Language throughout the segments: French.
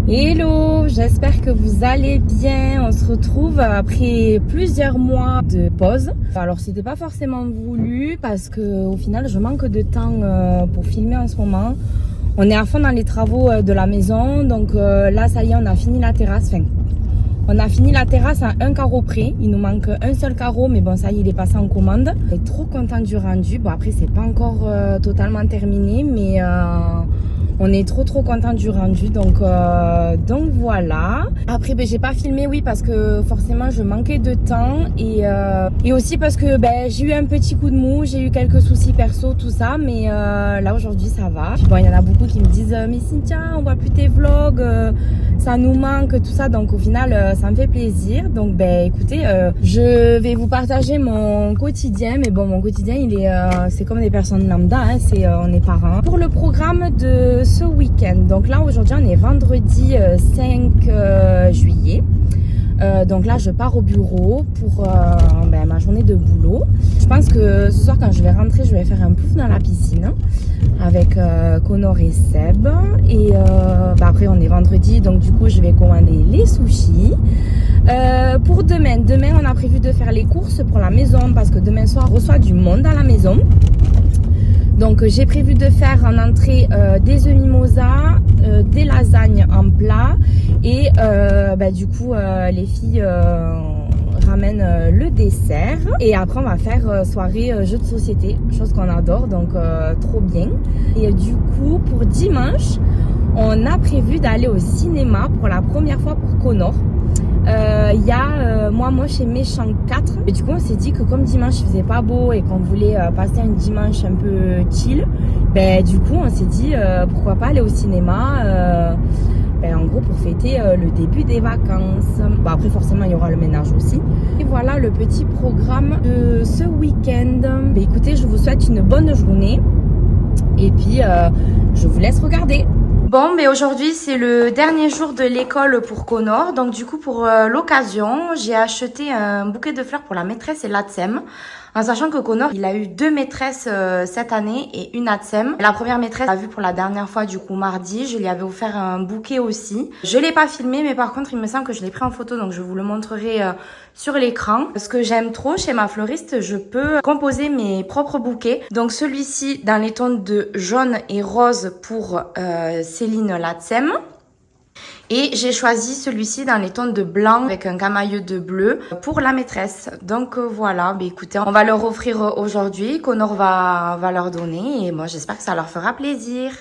Hello, j'espère que vous allez bien. On se retrouve après plusieurs mois de pause. Alors c'était pas forcément voulu parce que au final je manque de temps pour filmer en ce moment. On est à fond dans les travaux de la maison, donc là ça y est, on a fini la terrasse. Enfin, on a fini la terrasse à un carreau près. Il nous manque un seul carreau, mais bon ça y est, il est passé en commande. On est trop content du rendu. Bon après c'est pas encore totalement terminé, mais on est trop content du rendu, donc voilà. Après j'ai pas filmé, oui, parce que forcément je manquais de temps et aussi parce que j'ai eu un petit coup de mou, j'ai eu quelques soucis perso, tout ça, mais là aujourd'hui ça va. Puis bon, il y en a beaucoup qui me disent mais Cynthia, on voit plus tes vlogs, ça nous manque, tout ça, donc au final ça me fait plaisir. Donc écoutez, je vais vous partager mon quotidien, mais bon, mon quotidien il est c'est comme des personnes lambda, hein, c'est on est parents. Pour le programme de ce week-end, donc là aujourd'hui on est vendredi 5 juillet. Donc là je pars au bureau pour ma journée de boulot. Je pense que ce soir quand je vais rentrer, je vais faire un pouf dans la piscine avec Connor et Seb. Et après on est vendredi, donc du coup je vais commander les sushis. Pour demain on a prévu de faire les courses pour la maison parce que demain soir on reçoit du monde à la maison. Donc j'ai prévu de faire en entrée des œufs mimosa, des lasagnes en plat et du coup les filles ramènent le dessert et après on va faire soirée jeux de société, chose qu'on adore, donc trop bien. Et du coup pour dimanche on a prévu d'aller au cinéma pour la première fois pour Connor. Il y a Moi Moche et Méchant 4 et du coup on s'est dit que comme dimanche il faisait pas beau et qu'on voulait passer un dimanche un peu chill, du coup on s'est dit pourquoi pas aller au cinéma en gros pour fêter le début des vacances. Bon après forcément il y aura le ménage aussi. Et voilà le petit programme de ce week-end. Écoutez, je vous souhaite une bonne journée et puis je vous laisse regarder. Bon, aujourd'hui c'est le dernier jour de l'école pour Connor, donc du coup pour l'occasion j'ai acheté un bouquet de fleurs pour la maîtresse et l'ATSEM, en sachant que Connor il a eu 2 maîtresses cette année et une ATSEM. La première maîtresse l'a vue pour la dernière fois du coup mardi, je lui avais offert un bouquet aussi. Je l'ai pas filmé mais par contre il me semble que je l'ai pris en photo, donc je vous le montrerai sur l'écran. Ce que j'aime trop chez ma fleuriste, je peux composer mes propres bouquets. Donc celui-ci dans les tons de jaune et rose pour Céline l'ATSEM. Et j'ai choisi celui-ci dans les tons de blanc avec un camailleux de bleu pour la maîtresse. Donc voilà, écoutez, on va leur offrir aujourd'hui. Connor va leur donner et moi j'espère que ça leur fera plaisir.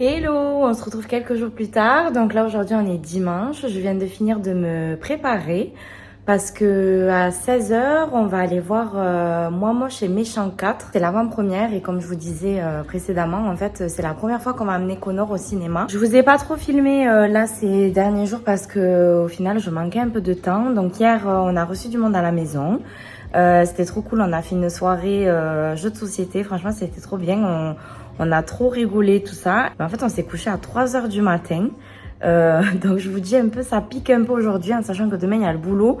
Hello, on se retrouve quelques jours plus tard. Donc là aujourd'hui on est dimanche, je viens de finir de me préparer parce que à 16h on va aller voir Moi Moche et Méchant 4. C'est l'avant-première et comme je vous disais précédemment, en fait c'est la première fois qu'on va amener Connor au cinéma. Je vous ai pas trop filmé là ces derniers jours parce que au final je manquais un peu de temps. Donc hier on a reçu du monde à la maison. C'était trop cool, on a fait une soirée jeux de société, franchement c'était trop bien. On a trop rigolé, tout ça. En fait, on s'est couché à 3h du matin. Donc, je vous dis un peu, ça pique un peu aujourd'hui, en sachant que demain, il y a le boulot.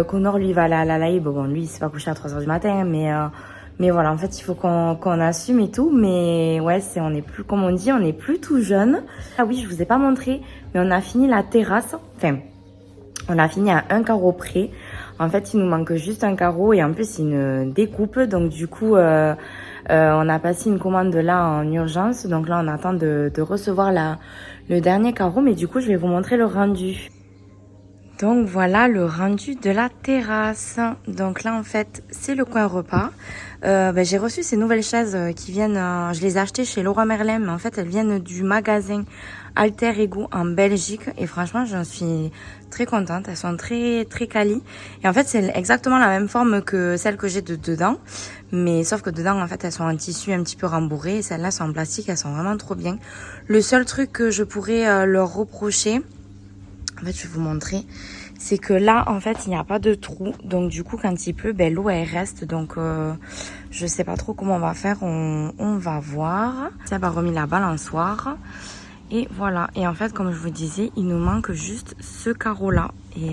Connor, lui, va aller à la laï. Bon, lui, il s'est pas couché à 3h du matin, mais voilà, en fait, il faut qu'on assume et tout. Mais ouais, on est plus, comme on dit, on est plus tout jeune. Ah oui, je vous ai pas montré, mais on a fini la terrasse. Enfin, on a fini à un carreau près. En fait, il nous manque juste un carreau et en plus, c'est une découpe. Donc, du coup... on a passé une commande là en urgence, donc là on attend de recevoir le dernier carreau, mais du coup je vais vous montrer le rendu. Donc voilà le rendu de la terrasse. Donc là en fait c'est le coin repas. J'ai reçu ces nouvelles chaises qui viennent, je les ai achetées chez Leroy Merlin, mais en fait elles viennent du magasin Alter Ego en Belgique et franchement j'en suis très contente. Elles sont très très quali et en fait c'est exactement la même forme que celle que j'ai de dedans, mais sauf que dedans en fait elles sont en tissu un petit peu rembourré et celles-là sont en plastique. Elles sont vraiment trop bien. Le seul truc que je pourrais leur reprocher, en fait, je vais vous montrer. C'est que là, en fait, il n'y a pas de trou. Donc, du coup, quand il pleut, l'eau, elle reste. Donc, je sais pas trop comment on va faire. On va voir. Ça va remis la balançoire. Et voilà. Et en fait, comme je vous disais, il nous manque juste ce carreau-là. Et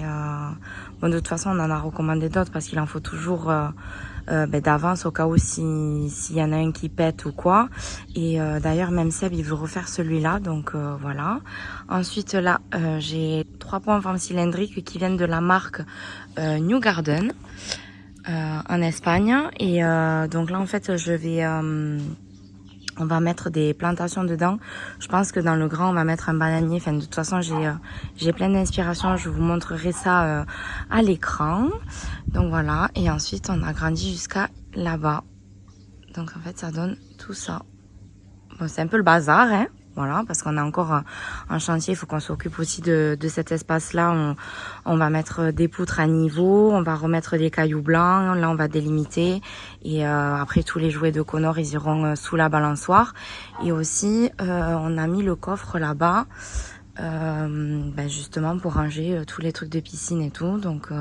bon, de toute façon, on en a recommandé d'autres parce qu'il en faut toujours d'avance au cas où s'il y en a un qui pète ou quoi. Et d'ailleurs, même Seb, il veut refaire celui-là. Donc voilà. Ensuite, là, j'ai 3 pots en forme cylindrique qui viennent de la marque New Garden en Espagne. Et donc là, en fait, je vais... on va mettre des plantations dedans. Je pense que dans le grand, on va mettre un bananier. Enfin, de toute façon, j'ai plein d'inspiration. Je vous montrerai ça à l'écran. Donc voilà. Et ensuite, on a grandi jusqu'à là-bas. Donc en fait, ça donne tout ça. Bon, c'est un peu le bazar, hein. Voilà, parce qu'on est encore en chantier, il faut qu'on s'occupe aussi de cet espace-là. On va mettre des poutres à niveau, on va remettre des cailloux blancs, là on va délimiter. Et après tous les jouets de Connor, ils iront sous la balançoire. Et aussi, on a mis le coffre là-bas, justement pour ranger tous les trucs de piscine et tout. Donc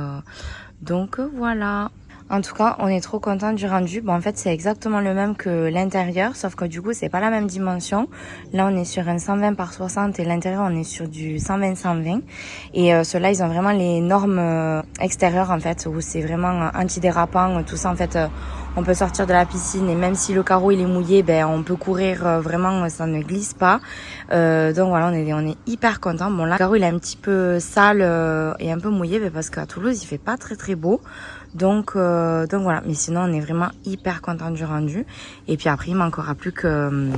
voilà. En tout cas, on est trop content du rendu. Bon, en fait, c'est exactement le même que l'intérieur, sauf que du coup, c'est pas la même dimension. Là, on est sur un 120 par 60 et l'intérieur, on est sur du 120-120. Et ceux-là, ils ont vraiment les normes extérieures, en fait, où c'est vraiment antidérapant. Tout ça, en fait, on peut sortir de la piscine et même si le carreau, il est mouillé, on peut courir vraiment, ça ne glisse pas. Donc voilà, on est hyper content. Bon, là, le carreau, il est un petit peu sale et un peu mouillé, parce qu'à Toulouse, il fait pas très très beau. Donc voilà, mais sinon on est vraiment hyper content du rendu. Et puis après il manquera plus que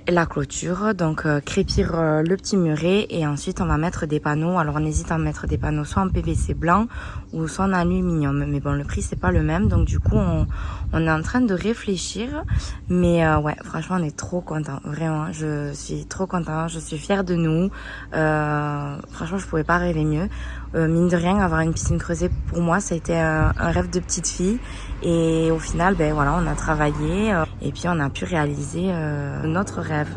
la clôture, donc crépir le petit muret et ensuite on va mettre des panneaux. Alors on hésite à mettre des panneaux soit en PVC blanc ou soit en aluminium, mais bon le prix c'est pas le même, donc du coup on est en train de réfléchir. Mais ouais, franchement on est trop content, vraiment je suis trop content, je suis fière de nous. Franchement je pouvais pas rêver mieux. Mine de rien, avoir une piscine creusée pour moi ça a été un rêve de petite fille et au final voilà, on a travaillé et puis on a pu réaliser notre rêve.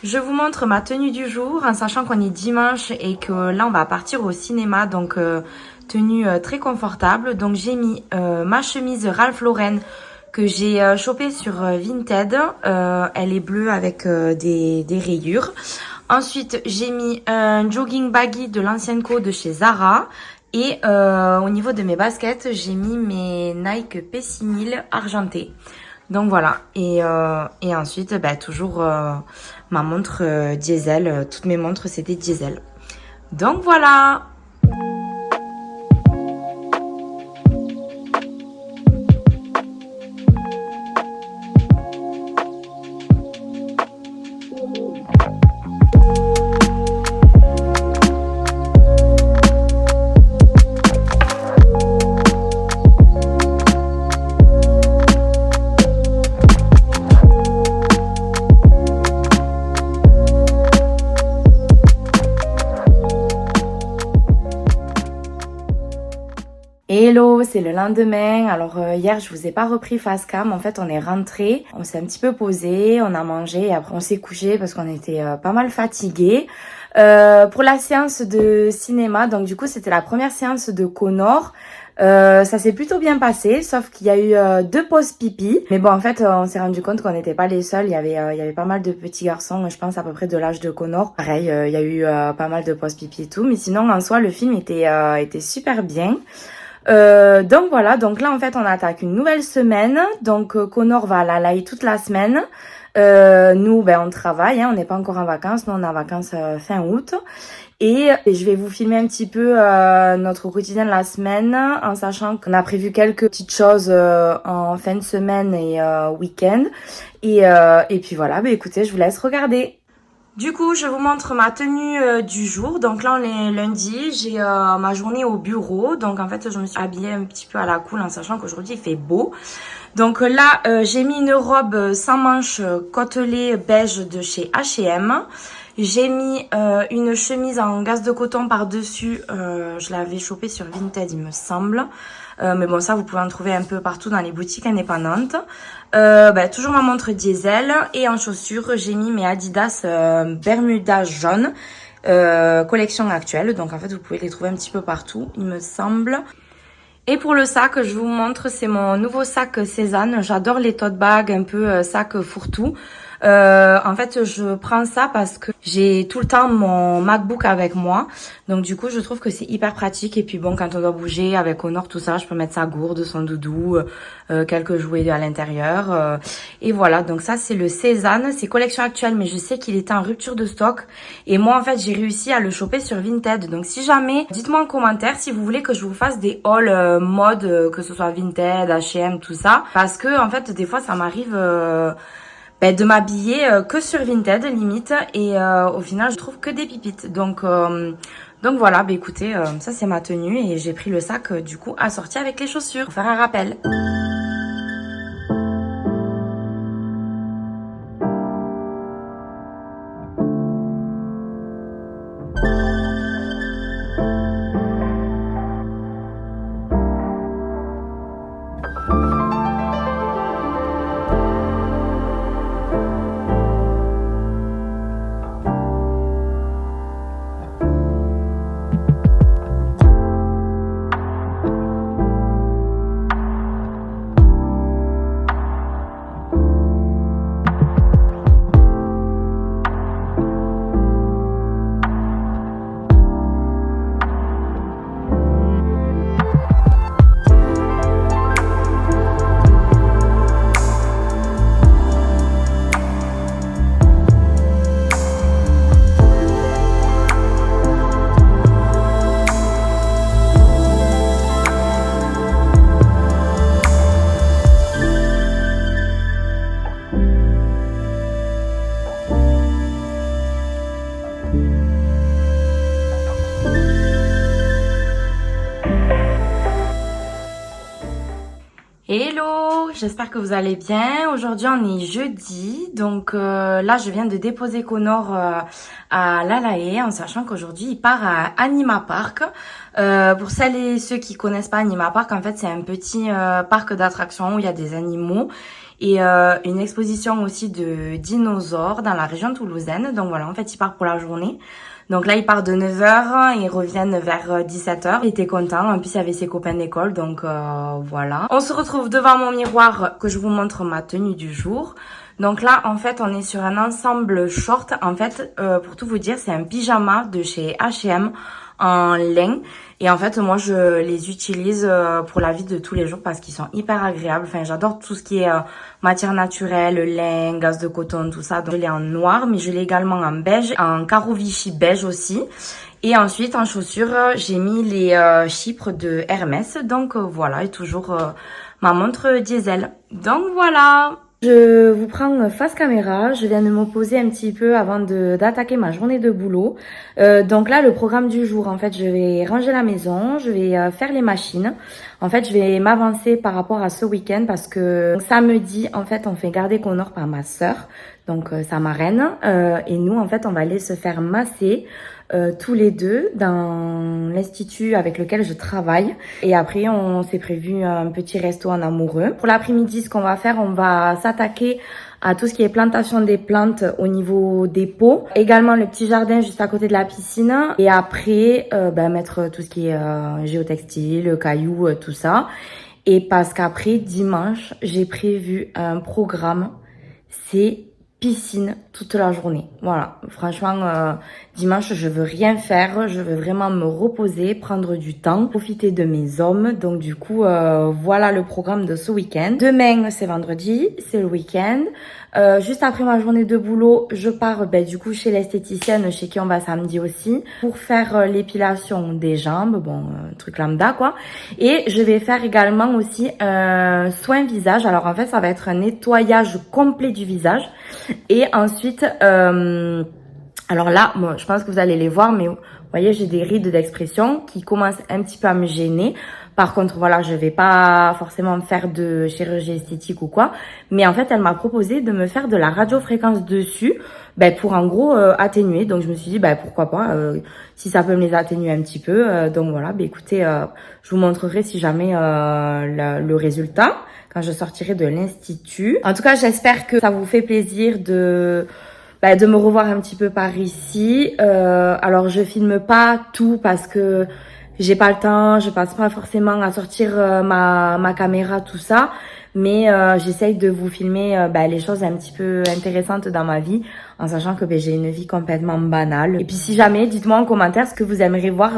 Je vous montre ma tenue du jour en sachant qu'on est dimanche et que là on va partir au cinéma, donc tenue très confortable. Donc j'ai mis ma chemise Ralph Lauren que j'ai chopée sur Vinted, elle est bleue avec des rayures. Ensuite, j'ai mis un jogging baggy de l'ancienne co de chez Zara. Et au niveau de mes baskets, j'ai mis mes Nike P6000 argentés. Donc voilà. Et ensuite, toujours ma montre diesel. Toutes mes montres, c'était diesel. Donc voilà. Hello, c'est le lendemain. Alors hier je vous ai pas repris face cam. En fait on est rentré, on s'est un petit peu posé, on a mangé et après on s'est couché parce qu'on était pas mal fatigués. Pour la séance de cinéma, donc du coup c'était la première séance de Connor. Ça s'est plutôt bien passé, sauf qu'il y a eu 2 pauses pipi. Mais bon, en fait, on s'est rendu compte qu'on n'était pas les seuls. Il y avait pas mal de petits garçons, je pense à peu près de l'âge de Connor. Pareil, il y a eu pas mal de pauses pipi et tout. Mais sinon, en soi, le film était super bien. Donc voilà, donc là en fait on attaque une nouvelle semaine. Donc Connor va à la LAI toute la semaine. Nous on travaille, on n'est pas encore en vacances, nous on est en vacances fin août. Et je vais vous filmer un petit peu notre quotidien de la semaine en sachant qu'on a prévu quelques petites choses en fin de semaine et week-end. Et puis voilà, écoutez, je vous laisse regarder. Du coup, je vous montre ma tenue du jour. Donc là, on est lundi, j'ai ma journée au bureau. Donc en fait, je me suis habillée un petit peu à la cool en sachant qu'aujourd'hui, il fait beau. Donc là, j'ai mis une robe sans manches côtelée beige de chez H&M. J'ai mis une chemise en gaze de coton par-dessus. Je l'avais chopée sur Vinted, il me semble. Mais bon, ça, vous pouvez en trouver un peu partout dans les boutiques indépendantes. Toujours ma montre diesel. Et en chaussures, j'ai mis mes Adidas Bermuda jaune. Collection actuelle. Donc, en fait, vous pouvez les trouver un petit peu partout, il me semble. Et pour le sac, je vous montre, c'est mon nouveau sac Cézanne. J'adore les tote bags, un peu sac fourre-tout. En fait, je prends ça parce que j'ai tout le temps mon MacBook avec moi. Donc du coup, je trouve que c'est hyper pratique. Et puis bon, quand on doit bouger avec Honor, tout ça, je peux mettre sa gourde, son doudou, quelques jouets à l'intérieur. Et voilà, donc ça, c'est le Cézanne. C'est collection actuelle, mais je sais qu'il était en rupture de stock. Et moi, en fait, j'ai réussi à le choper sur Vinted. Donc si jamais, dites-moi en commentaire si vous voulez que je vous fasse des hauls mode, que ce soit Vinted, H&M, tout ça. Parce que, en fait, des fois, ça m'arrive... de m'habiller que sur Vinted limite et au final je trouve que des pépites donc voilà, écoutez, ça c'est ma tenue et j'ai pris le sac du coup assorti avec les chaussures pour faire un rappel. Hello, j'espère que vous allez bien. Aujourd'hui on est jeudi, donc là je viens de déposer Connor à l'Alaé en sachant qu'aujourd'hui il part à Anima Park. Pour celles et ceux qui connaissent pas Anima Park, en fait c'est un petit parc d'attractions où il y a des animaux et une exposition aussi de dinosaures dans la région toulousaine. Donc voilà, en fait il part pour la journée. Donc là, il part de 9h, ils reviennent vers 17h. Il était content, en plus il y avait ses copains d'école, donc voilà. On se retrouve devant mon miroir que je vous montre ma tenue du jour. Donc là, en fait, on est sur un ensemble short. En fait, pour tout vous dire, c'est un pyjama de chez H&M en lin. Et en fait, moi, je les utilise pour la vie de tous les jours parce qu'ils sont hyper agréables. Enfin, j'adore tout ce qui est matière naturelle, lin, gaze de coton, tout ça. Donc, je l'ai en noir, mais je l'ai également en beige, en caro Vichy beige aussi. Et ensuite, en chaussures, j'ai mis les chypres de Hermès. Donc, voilà, et toujours ma montre diesel. Donc, voilà. Je vous prends face caméra, je viens de me poser un petit peu avant d'attaquer ma journée de boulot. Donc là, le programme du jour, en fait, je vais ranger la maison, je vais faire les machines. En fait, je vais m'avancer par rapport à ce week-end parce que samedi, en fait, on fait garder Connor par ma sœur, donc sa marraine. Et nous, en fait, on va aller se faire masser tous les deux dans l'institut avec lequel je travaille. Et après, on s'est prévu un petit resto en amoureux. Pour l'après-midi, ce qu'on va faire, on va s'attaquer à tout ce qui est plantation des plantes au niveau des pots. Également le petit jardin juste à côté de la piscine. Et après, mettre tout ce qui est géotextile, cailloux, tout ça. Et parce qu'après, dimanche, j'ai prévu un programme. C'est piscine toute la journée. Voilà, franchement, dimanche, je veux rien faire. Je veux vraiment me reposer, prendre du temps, profiter de mes hommes. Donc du coup, voilà le programme de ce week-end. Demain, c'est vendredi, c'est le week-end. Juste après ma journée de boulot, je pars du coup chez l'esthéticienne, chez qui on va samedi aussi, pour faire l'épilation des jambes, bon, truc lambda quoi. Et je vais faire également aussi un soin visage. Alors en fait, ça va être un nettoyage complet du visage. Et ensuite, Alors là, moi, je pense que vous allez les voir, mais vous voyez, j'ai des rides d'expression qui commencent un petit peu à me gêner. Par contre, voilà, je vais pas forcément faire de chirurgie esthétique ou quoi. Mais en fait, elle m'a proposé de me faire de la radiofréquence dessus, pour en gros atténuer. Donc je me suis dit, pourquoi pas, si ça peut me les atténuer un petit peu. Donc voilà, écoutez, je vous montrerai si jamais le résultat quand je sortirai de l'institut. En tout cas, j'espère que ça vous fait plaisir de me revoir un petit peu par ici. Alors je filme pas tout parce que j'ai pas le temps, je passe pas forcément à sortir ma caméra, tout ça. Mais j'essaye de vous filmer les choses un petit peu intéressantes dans ma vie, en sachant que j'ai une vie complètement banale. Et puis si jamais, dites-moi en commentaire ce que vous aimeriez voir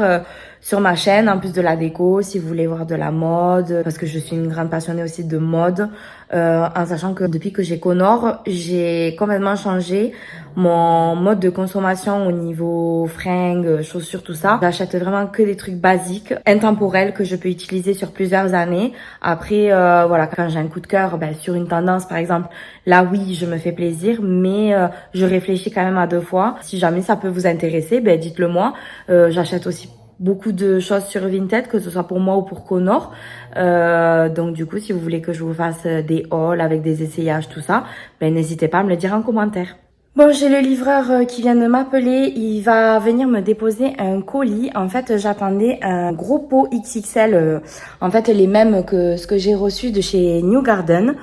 sur ma chaîne, en plus de la déco, si vous voulez voir de la mode, parce que je suis une grande passionnée aussi de mode, en sachant que depuis que j'ai Connor, j'ai complètement changé mon mode de consommation au niveau fringues, chaussures, tout ça. J'achète vraiment que des trucs basiques, intemporels, que je peux utiliser sur plusieurs années. Après, voilà, quand j'ai un coup de cœur sur une tendance, par exemple, là oui, je me fais plaisir, mais je réfléchis quand même à 2 fois. Si jamais ça peut vous intéresser, dites-le moi. J'achète aussi beaucoup de choses sur Vinted, que ce soit pour moi ou pour Connor. Donc du coup, si vous voulez que je vous fasse des hauls avec des essayages, tout ça, n'hésitez pas à me le dire en commentaire. Bon, j'ai le livreur qui vient de m'appeler. Il va venir me déposer un colis. En fait, j'attendais un gros pot XXL. En fait, les mêmes que ce que j'ai reçu de chez New Garden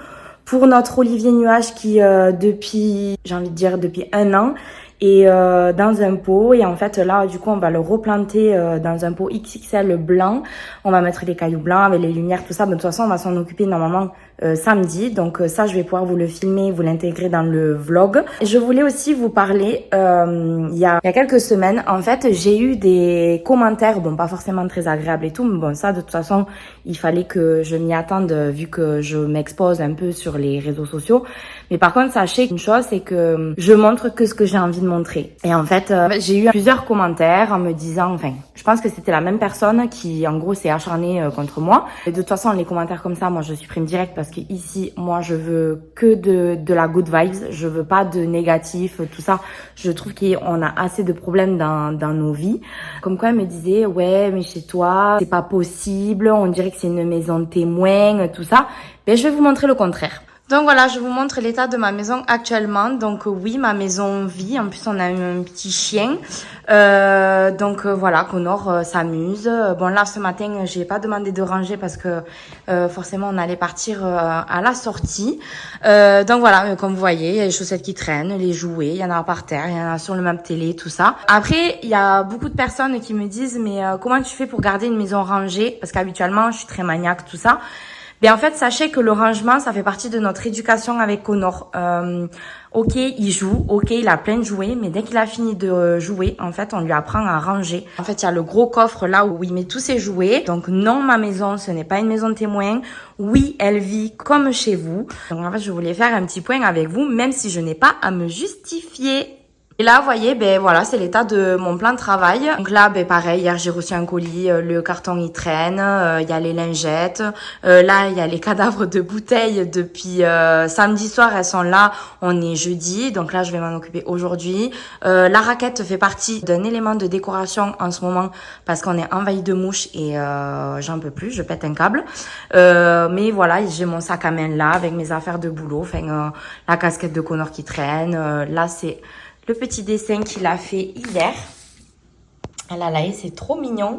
pour notre Olivier Nuage qui, depuis 1 an, est dans un pot. Et en fait, là, du coup, on va le replanter dans un pot XXL blanc. On va mettre les cailloux blancs avec les lumières, tout ça. De toute façon, on va s'en occuper normalement samedi. Donc ça, je vais pouvoir vous le filmer, vous l'intégrer dans le vlog. Je voulais aussi vous parler, il y a quelques semaines, en fait, j'ai eu des commentaires, bon, pas forcément très agréables et tout, mais bon, ça, de toute façon, il fallait que je m'y attende vu que je m'expose un peu sur les réseaux sociaux. Mais par contre, sachez qu'une chose, c'est que je montre que ce que j'ai envie de montrer. Et en fait, j'ai eu plusieurs commentaires en me disant, enfin, je pense que c'était la même personne qui, en gros, s'est acharnée contre moi. Et de toute façon, les commentaires comme ça, moi, je supprime direct parce que ici, moi, je veux que de la good vibes. Je veux pas de négatif, tout ça. Je trouve qu'on a assez de problèmes dans nos vies. Comme quoi, elle me disait, ouais, mais chez toi, c'est pas possible. On dirait que c'est une maison de témoins, tout ça. Mais je vais vous montrer le contraire. Donc voilà, je vous montre l'état de ma maison actuellement. Donc oui, ma maison vit. En plus, on a un petit chien. Voilà, Connor s'amuse. Bon là, ce matin, j'ai pas demandé de ranger parce que forcément, on allait partir à la sortie. Donc voilà, comme vous voyez, il y a les chaussettes qui traînent, les jouets, il y en a par terre, il y en a sur le meuble télé, tout ça. Après, il y a beaucoup de personnes qui me disent, mais comment tu fais pour garder une maison rangée? Parce qu'habituellement, je suis très maniaque, tout ça. En fait, sachez que le rangement, ça fait partie de notre éducation avec Connor. Ok, il joue, ok, il a plein de jouets, mais dès qu'il a fini de jouer, en fait, on lui apprend à ranger. En fait, il y a le gros coffre là où il met tous ses jouets. Donc non, ma maison, ce n'est pas une maison de témoin. Oui, elle vit comme chez vous. Donc en fait, je voulais faire un petit point avec vous, même si je n'ai pas à me justifier. Et là, vous voyez, voilà, c'est l'état de mon plan de travail. Donc là, pareil, hier, j'ai reçu un colis, le carton, il traîne, il y a les lingettes. Là, il y a les cadavres de bouteilles depuis samedi soir, elles sont là. On est jeudi, donc là, je vais m'en occuper aujourd'hui. La raquette fait partie d'un élément de décoration en ce moment parce qu'on est envahi de mouches et j'en peux plus, je pète un câble. Mais voilà, j'ai mon sac à main là avec mes affaires de boulot, enfin, la casquette de Connor qui traîne. Là, c'est le petit dessin qu'il a fait hier. Ah là là, c'est trop mignon.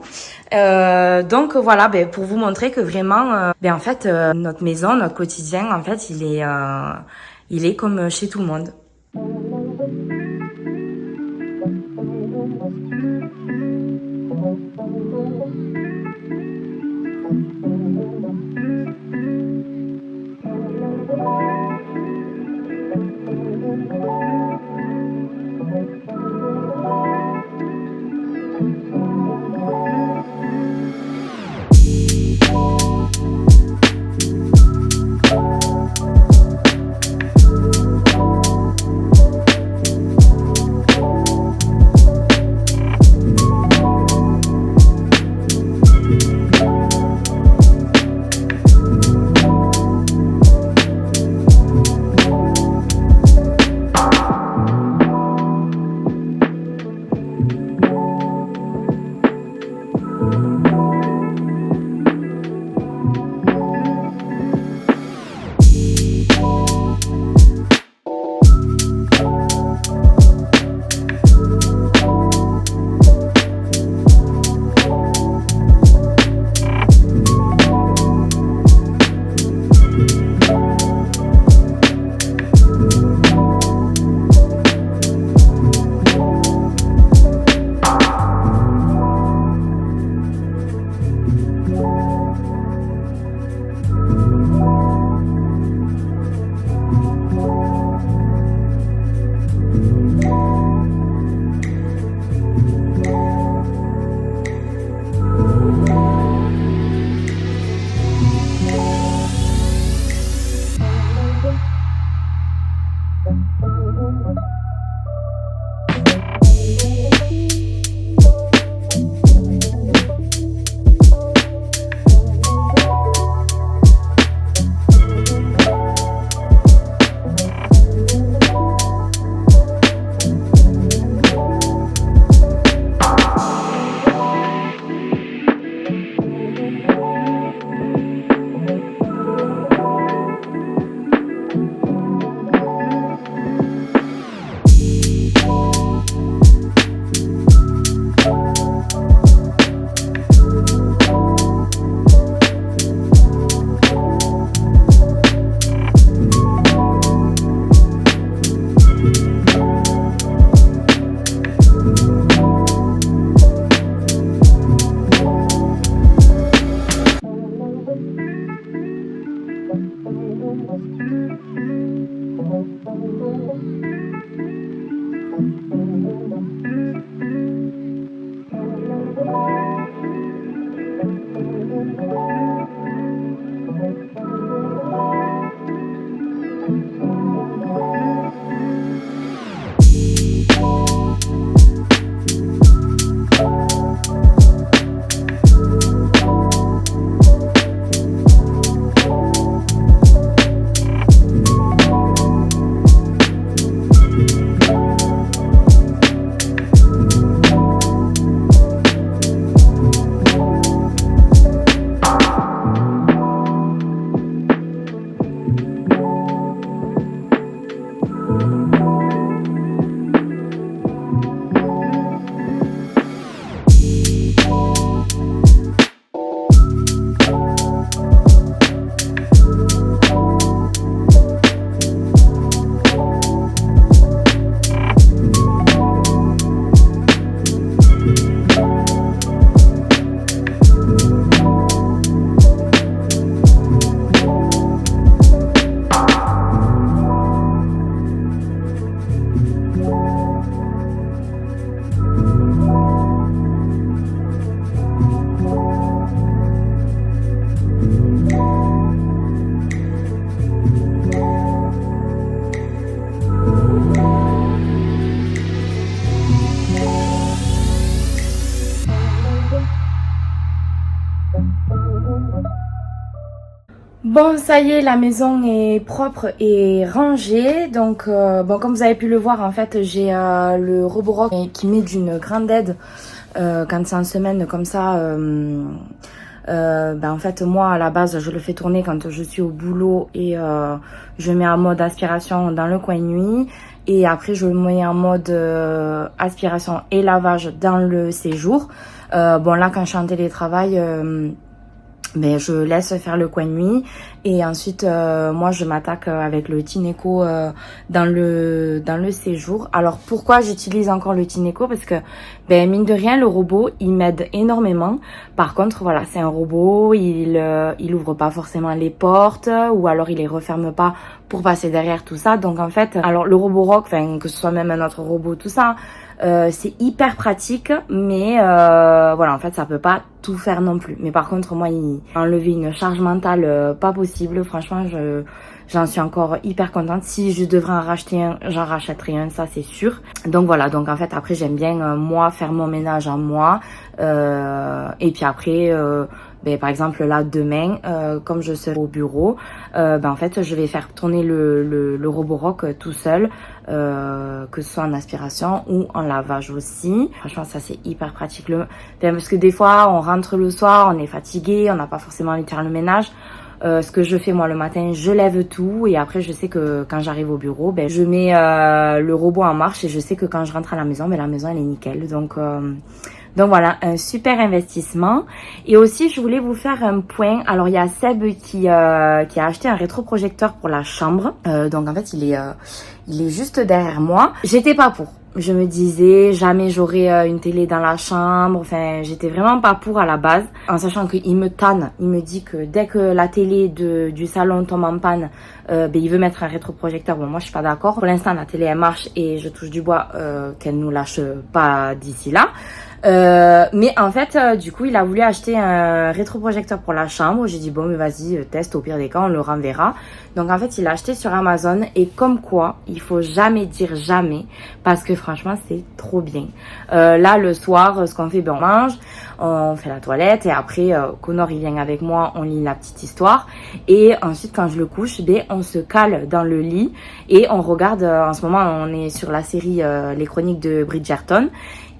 Donc voilà, pour vous montrer que vraiment, en fait, notre maison, notre quotidien, en fait, il est comme chez tout le monde. Bon, ça y est, la maison est propre et rangée. Donc, bon, comme vous avez pu le voir, en fait, j'ai le Roborock qui m'est d'une grande aide quand c'est en semaine comme ça. En fait, moi, à la base, je le fais tourner quand je suis au boulot et je mets en mode aspiration dans le coin nuit. Et après, je le mets en mode aspiration et lavage dans le séjour. Bon, là, quand je suis en télétravail... je laisse faire le coin nuit et ensuite moi je m'attaque avec le Tineco dans le séjour. Alors pourquoi j'utilise encore le Tineco? Parce que mine de rien le robot il m'aide énormément. Par contre voilà, c'est un robot, il ouvre pas forcément les portes ou alors il les referme pas pour passer derrière tout ça. Donc en fait, alors le Roborock, enfin que ce soit même un autre robot, tout ça, c'est hyper pratique, mais voilà, en fait, ça peut pas tout faire non plus. Mais par contre, moi, il a enlevé une charge mentale pas possible. Franchement, j'en suis encore hyper contente. Si je devrais en racheter un, j'en rachèterai un, ça c'est sûr. Donc voilà, donc en fait, après, j'aime bien moi faire mon ménage en moi. Et puis après... par exemple là demain comme je serai au bureau en fait je vais faire tourner le Roborock tout seul que ce soit en aspiration ou en lavage aussi. Franchement ça c'est hyper pratique parce que des fois on rentre le soir, on est fatigué, on n'a pas forcément envie de faire le ménage. Ce que je fais moi le matin, je lève tout et après je sais que quand j'arrive au bureau, je mets le robot en marche et je sais que quand je rentre à la maison, la maison elle est nickel. Donc voilà, un super investissement. Et aussi, je voulais vous faire un point. Alors, il y a Seb qui a acheté un rétroprojecteur pour la chambre. Donc en fait, il est juste derrière moi. J'étais pas pour. Je me disais, jamais j'aurai une télé dans la chambre. Enfin, j'étais vraiment pas pour à la base. En sachant qu'il me tanne. Il me dit que dès que la télé du salon tombe en panne, il veut mettre un rétroprojecteur. Bon, moi, je suis pas d'accord. Pour l'instant, la télé, elle marche et je touche du bois qu'elle nous lâche pas d'ici là. Mais en fait, du coup, il a voulu acheter un rétroprojecteur pour la chambre. J'ai dit, bon, mais vas-y, teste, au pire des cas, on le renverra. Donc, en fait, il l'a acheté sur Amazon. Et comme quoi, il faut jamais dire jamais. Parce que franchement, c'est trop bien. Là, le soir, ce qu'on fait, on mange, on fait la toilette. Et après, Connor, il vient avec moi, on lit la petite histoire. Et ensuite, quand je le couche, on se cale dans le lit. Et on regarde, en ce moment, on est sur la série Les Chroniques de Bridgerton.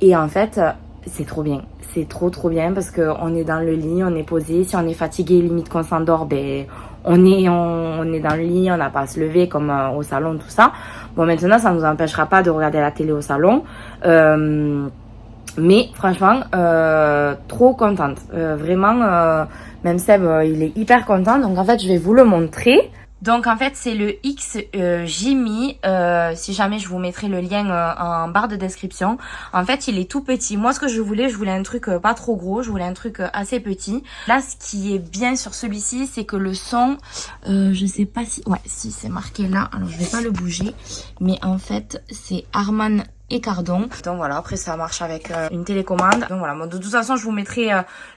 Et en fait... c'est trop bien, c'est trop bien parce que on est dans le lit, on est posé. Si on est fatigué, limite qu'on s'endort, on est dans le lit, on n'a pas à se lever comme au salon, tout ça. Bon, maintenant, ça nous empêchera pas de regarder la télé au salon. Mais franchement, trop contente. Vraiment, même Seb, il est hyper content. Donc en fait, je vais vous le montrer. Donc en fait c'est le XJMI, si jamais je vous mettrai le lien en barre de description. En fait il est tout petit. Moi ce que je voulais un truc pas trop gros, je voulais un truc assez petit. Là ce qui est bien sur celui-ci c'est que le son, je sais pas si, ouais si c'est marqué là, alors je vais pas le bouger. Mais en fait c'est Harman et Cardon. Donc voilà, après ça marche avec une télécommande. Donc voilà, bon, de toute façon je vous mettrai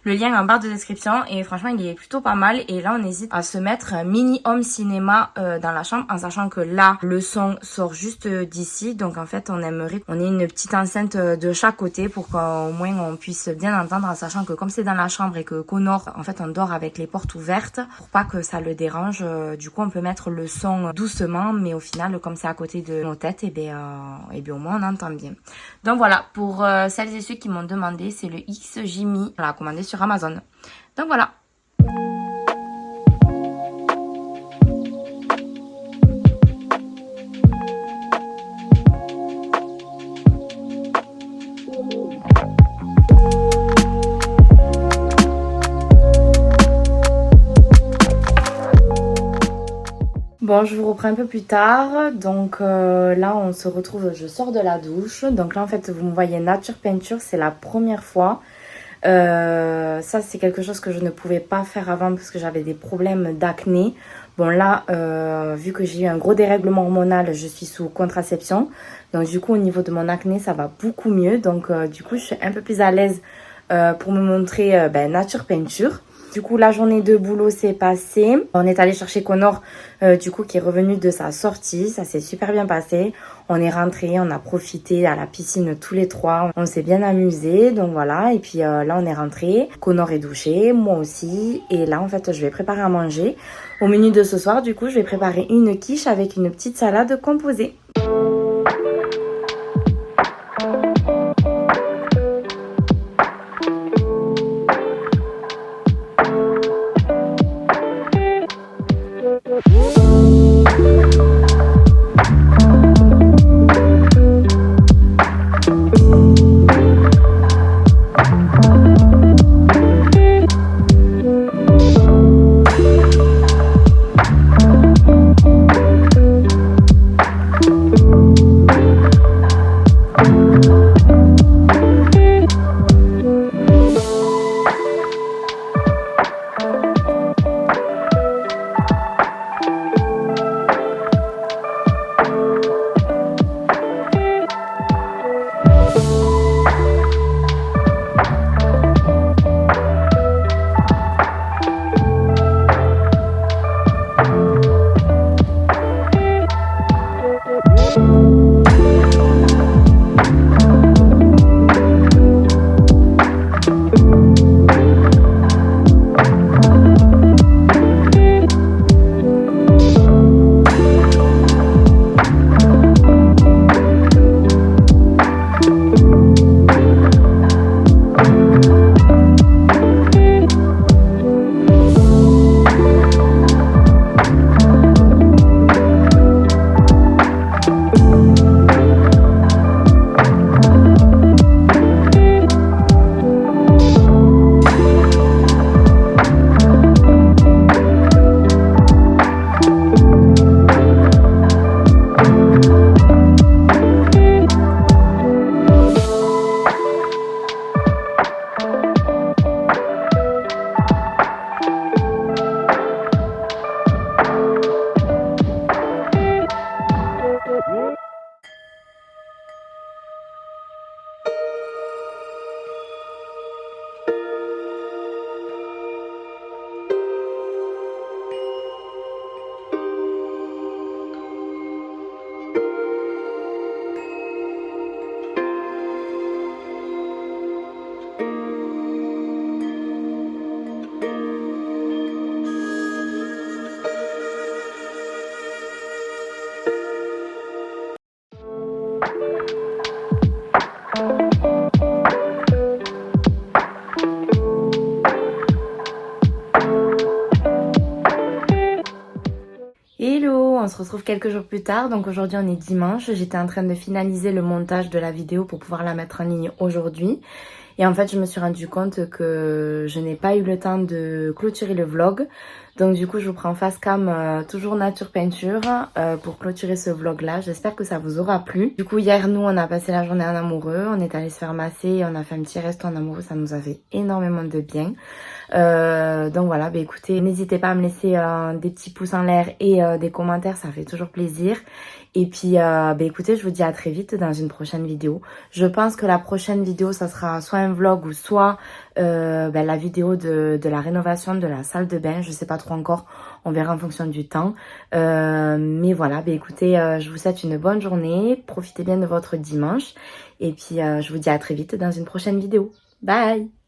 le lien en barre de description. Et franchement il est plutôt pas mal. Et là on hésite à se mettre un mini home cinéma dans la chambre, en sachant que là le son sort juste d'ici. Donc en fait on aimerait on ait une petite enceinte de chaque côté pour qu'au moins on puisse bien entendre, en sachant que comme c'est dans la chambre et que Connor en fait on dort avec les portes ouvertes pour pas que ça le dérange. Du coup on peut mettre le son doucement, mais au final comme c'est à côté de nos têtes, et bien au moins on entend bien. Donc voilà, pour celles et ceux qui m'ont demandé, c'est le XJMI, on l'a commandé sur Amazon. Donc voilà. Bon, je vous reprends un peu plus tard. Donc là, on se retrouve, je sors de la douche. Donc là, en fait, vous me voyez nature peinture, c'est la première fois. Ça, c'est quelque chose que je ne pouvais pas faire avant parce que j'avais des problèmes d'acné. Bon là, vu que j'ai eu un gros dérèglement hormonal, je suis sous contraception. Donc du coup, au niveau de mon acné, ça va beaucoup mieux. Donc du coup, je suis un peu plus à l'aise pour me montrer nature peinture. Du coup, la journée de boulot s'est passée. On est allé chercher Connor, du coup, qui est revenu de sa sortie. Ça s'est super bien passé. On est rentré, on a profité à la piscine tous les trois. On s'est bien amusé, donc voilà. Et puis là, on est rentré. Connor est douché, moi aussi. Et là, en fait, je vais préparer à manger. Au menu de ce soir, du coup, je vais préparer une quiche avec une petite salade composée. Hello, on se retrouve quelques jours plus tard, donc aujourd'hui on est dimanche, j'étais en train de finaliser le montage de la vidéo pour pouvoir la mettre en ligne aujourd'hui et en fait je me suis rendu compte que je n'ai pas eu le temps de clôturer le vlog, donc du coup je vous prends face cam toujours nature peinture pour clôturer ce vlog là. J'espère que ça vous aura plu. Du coup hier nous on a passé la journée en amoureux, on est allé se faire masser et on a fait un petit resto en amoureux, ça nous a fait énormément de bien. Donc voilà, bah écoutez, n'hésitez pas à me laisser des petits pouces en l'air et des commentaires, ça fait toujours plaisir. Et puis bah écoutez, je vous dis à très vite dans une prochaine vidéo. Je pense que la prochaine vidéo ça sera soit un vlog ou soit la vidéo de la rénovation de la salle de bain. Je sais pas trop encore, on verra en fonction du temps. Mais voilà, bah écoutez, je vous souhaite une bonne journée, profitez bien de votre dimanche et puis je vous dis à très vite dans une prochaine vidéo. Bye!